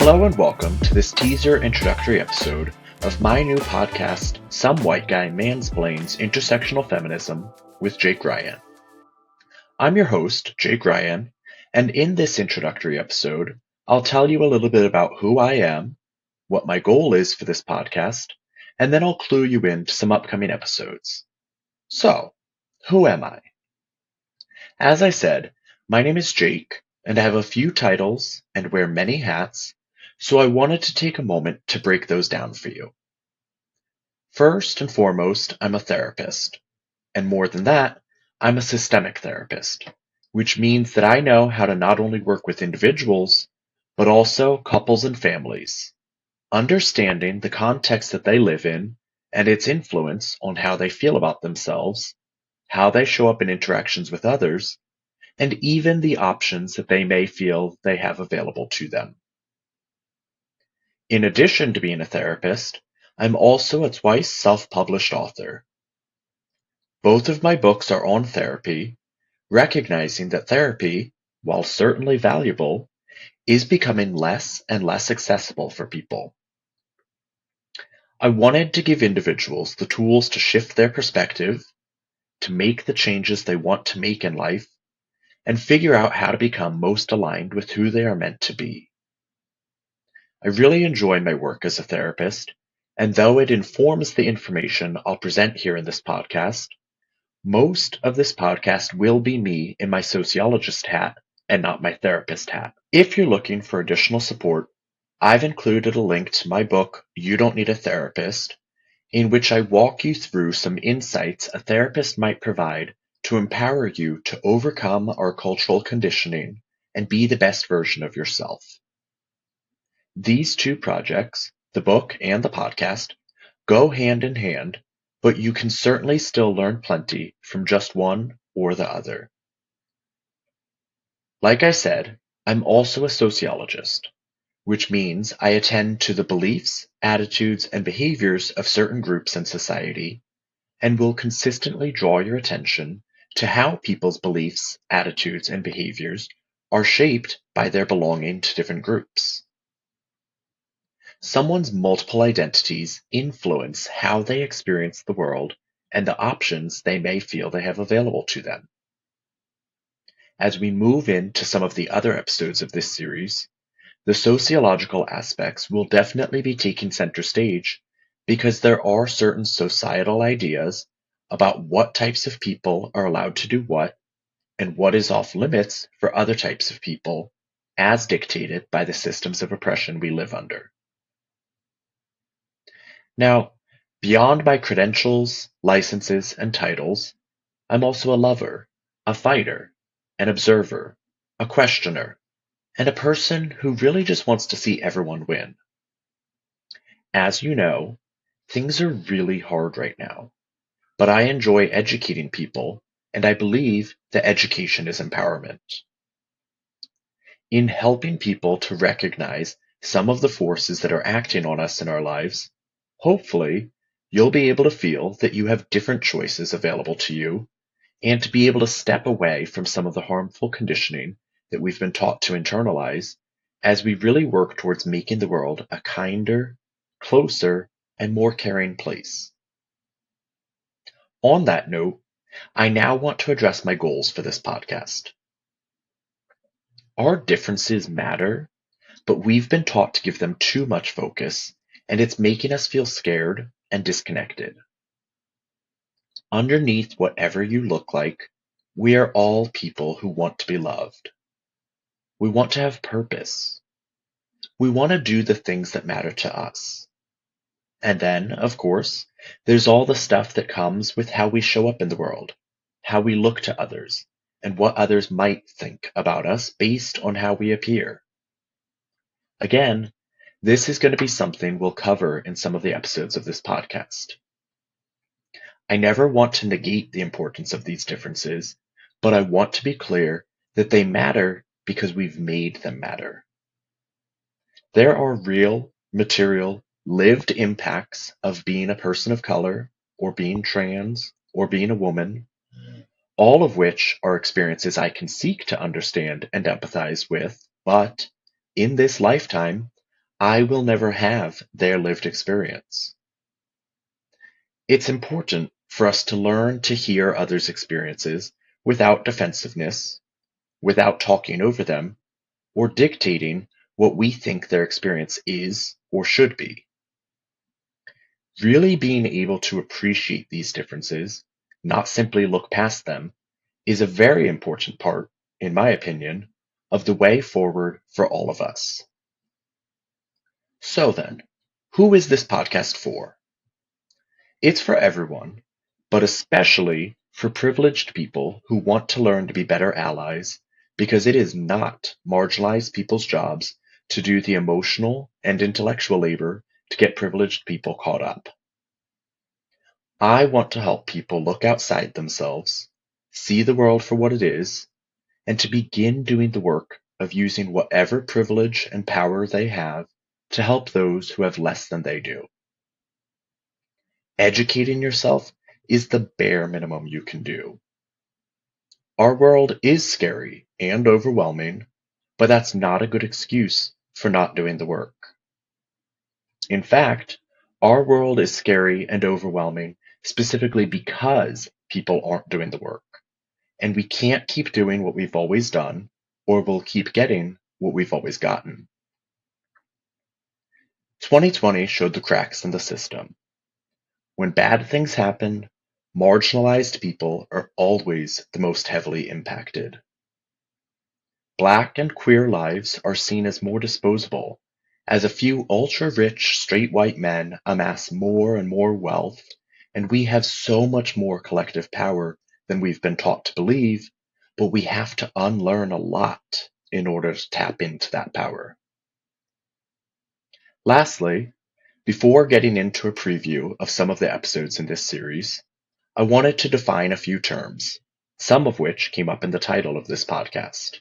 Hello and welcome to this teaser introductory episode of my new podcast, Some White Guy Mansplains Intersectional Feminism with Jake Ryan. I'm your host, Jake Ryan, and in this introductory episode, I'll tell you a little bit about who I am, what my goal is for this podcast, and then I'll clue you into some upcoming episodes. So, who am I? As I said, my name is Jake, and I have a few titles and wear many hats, so I wanted to take a moment to break those down for you. First and foremost, I'm a therapist. And more than that, I'm a systemic therapist, which means that I know how to not only work with individuals, but also couples and families, understanding the context that they live in and its influence on how they feel about themselves, how they show up in interactions with others, and even the options that they may feel they have available to them. In addition to being a therapist, I'm also a twice self-published author. Both of my books are on therapy, recognizing that therapy, while certainly valuable, is becoming less and less accessible for people. I wanted to give individuals the tools to shift their perspective, to make the changes they want to make in life, and figure out how to become most aligned with who they are meant to be. I really enjoy my work as a therapist, and though it informs the information I'll present here in this podcast, most of this podcast will be me in my sociologist hat and not my therapist hat. If you're looking for additional support, I've included a link to my book, You Don't Need a Therapist, in which I walk you through some insights a therapist might provide to empower you to overcome our cultural conditioning and be the best version of yourself. These two projects, the book and the podcast, go hand in hand, but you can certainly still learn plenty from just one or the other. Like I said, I'm also a sociologist, which means I attend to the beliefs, attitudes, and behaviors of certain groups in society, and will consistently draw your attention to how people's beliefs, attitudes, and behaviors are shaped by their belonging to different groups. Someone's multiple identities influence how they experience the world and the options they may feel they have available to them. As we move into some of the other episodes of this series, the sociological aspects will definitely be taking center stage because there are certain societal ideas about what types of people are allowed to do what and what is off limits for other types of people as dictated by the systems of oppression we live under. Now, beyond my credentials, licenses, and titles, I'm also a lover, a fighter, an observer, a questioner, and a person who really just wants to see everyone win. As you know, things are really hard right now, but I enjoy educating people, and I believe that education is empowerment. In helping people to recognize some of the forces that are acting on us in our lives, hopefully, you'll be able to feel that you have different choices available to you and to be able to step away from some of the harmful conditioning that we've been taught to internalize as we really work towards making the world a kinder, closer, and more caring place. On that note, I now want to address my goals for this podcast. Our differences matter, but we've been taught to give them too much focus, and it's making us feel scared and disconnected. Underneath whatever you look like, we are all people who want to be loved. We want to have purpose. We want to do the things that matter to us. And then, of course, there's all the stuff that comes with how we show up in the world, how we look to others, and what others might think about us based on how we appear. Again, this is going to be something we'll cover in some of the episodes of this podcast. I never want to negate the importance of these differences, but I want to be clear that they matter because we've made them matter. There are real, material, lived impacts of being a person of color, or being trans, or being a woman, all of which are experiences I can seek to understand and empathize with, but in this lifetime, I will never have their lived experience. It's important for us to learn to hear others' experiences without defensiveness, without talking over them, or dictating what we think their experience is or should be. Really being able to appreciate these differences, not simply look past them, is a very important part, in my opinion, of the way forward for all of us. So then, who is this podcast for? It's for everyone, but especially for privileged people who want to learn to be better allies, because it is not marginalized people's jobs to do the emotional and intellectual labor to get privileged people caught up. I want to help people look outside themselves, see the world for what it is, and to begin doing the work of using whatever privilege and power they have to help those who have less than they do. Educating yourself is the bare minimum you can do. Our world is scary and overwhelming, but that's not a good excuse for not doing the work. In fact, our world is scary and overwhelming specifically because people aren't doing the work. And we can't keep doing what we've always done, or we'll keep getting what we've always gotten. 2020 showed the cracks in the system. When bad things happen, marginalized people are always the most heavily impacted. Black and queer lives are seen as more disposable, as a few ultra-rich straight white men amass more and more wealth, and we have so much more collective power than we've been taught to believe, but we have to unlearn a lot in order to tap into that power. Lastly, before getting into a preview of some of the episodes in this series, I wanted to define a few terms, some of which came up in the title of this podcast.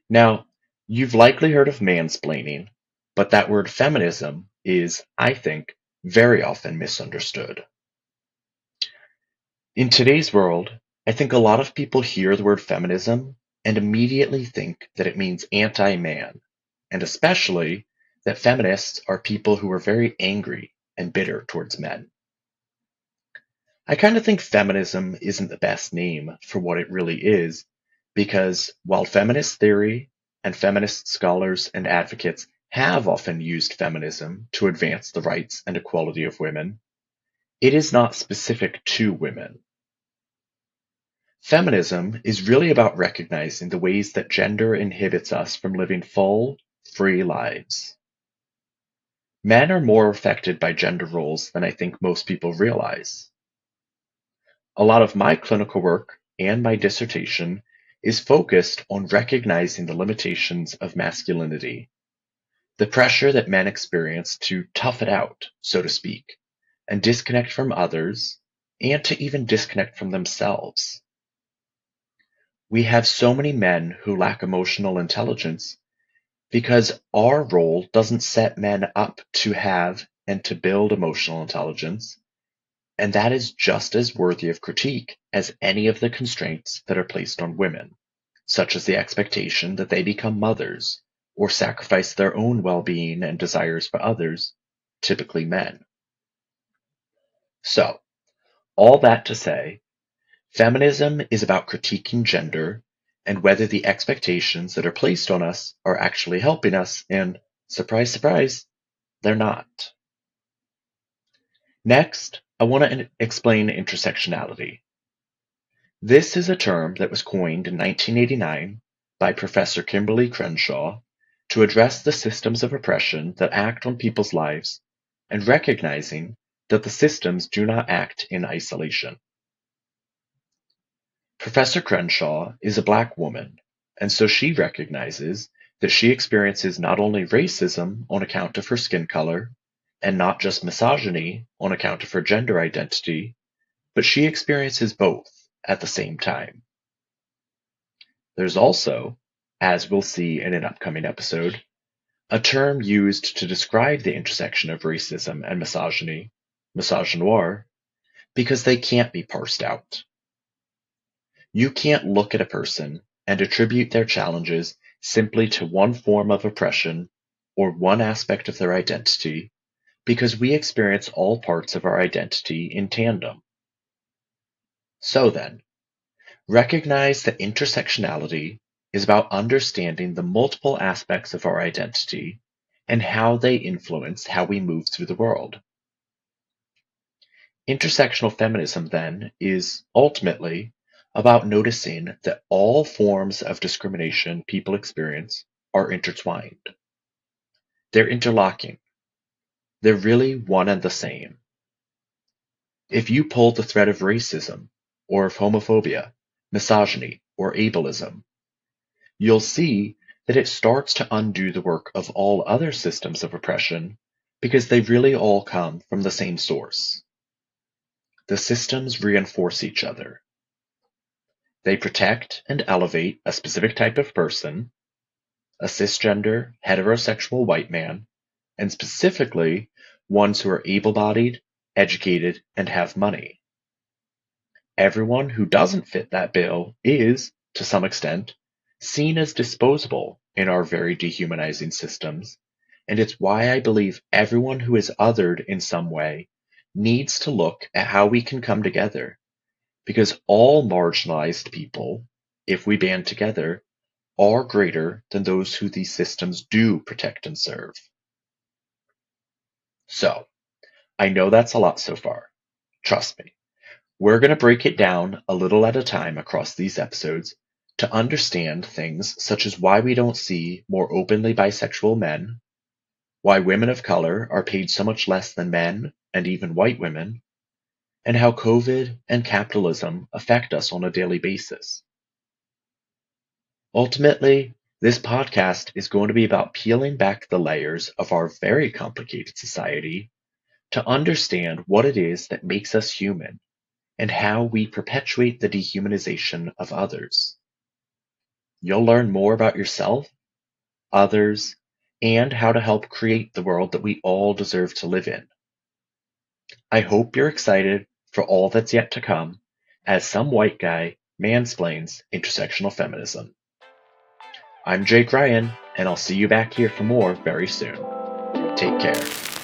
Now, you've likely heard of mansplaining, but that word feminism is, I think, very often misunderstood. In today's world, I think a lot of people hear the word feminism and immediately think that it means anti-man, and especially that feminists are people who are very angry and bitter towards men. I kind of think feminism isn't the best name for what it really is, because while feminist theory and feminist scholars and advocates have often used feminism to advance the rights and equality of women, it is not specific to women. Feminism is really about recognizing the ways that gender inhibits us from living full, free lives. Men are more affected by gender roles than I think most people realize. A lot of my clinical work and my dissertation is focused on recognizing the limitations of masculinity, the pressure that men experience to tough it out, so to speak, and disconnect from others, and to even disconnect from themselves. We have so many men who lack emotional intelligence because our role doesn't set men up to have and to build emotional intelligence, and that is just as worthy of critique as any of the constraints that are placed on women, such as the expectation that they become mothers or sacrifice their own well-being and desires for others, typically men. So, all that to say, feminism is about critiquing gender and whether the expectations that are placed on us are actually helping us, and surprise, surprise, they're not. Next, I want to explain intersectionality. This is a term that was coined in 1989 by Professor Kimberly Crenshaw to address the systems of oppression that act on people's lives and recognizing that the systems do not act in isolation. Professor Crenshaw is a Black woman, and so she recognizes that she experiences not only racism on account of her skin color, and not just misogyny on account of her gender identity, but she experiences both at the same time. There's also, as we'll see in an upcoming episode, a term used to describe the intersection of racism and misogyny, misogynoir, because they can't be parsed out. You can't look at a person and attribute their challenges simply to one form of oppression or one aspect of their identity because we experience all parts of our identity in tandem. So then, recognize that intersectionality is about understanding the multiple aspects of our identity and how they influence how we move through the world. Intersectional feminism, then, is ultimately about noticing that all forms of discrimination people experience are intertwined. They're interlocking. They're really one and the same. If you pull the thread of racism, or of homophobia, misogyny, or ableism, you'll see that it starts to undo the work of all other systems of oppression because they really all come from the same source. The systems reinforce each other. They protect and elevate a specific type of person, a cisgender, heterosexual white man, and specifically ones who are able-bodied, educated, and have money. Everyone who doesn't fit that bill is, to some extent, seen as disposable in our very dehumanizing systems, and it's why I believe everyone who is othered in some way needs to look at how we can come together, because all marginalized people, if we band together, are greater than those who these systems do protect and serve. So, I know that's a lot so far. Trust me. We're going to break it down a little at a time across these episodes to understand things such as why we don't see more openly bisexual men, why women of color are paid so much less than men and even white women, and how COVID and capitalism affect us on a daily basis. Ultimately, this podcast is going to be about peeling back the layers of our very complicated society to understand what it is that makes us human and how we perpetuate the dehumanization of others. You'll learn more about yourself, others, and how to help create the world that we all deserve to live in. I hope you're excited for all that's yet to come as some white guy mansplains intersectional feminism. I'm Jake Ryan, and I'll see you back here for more very soon. Take care.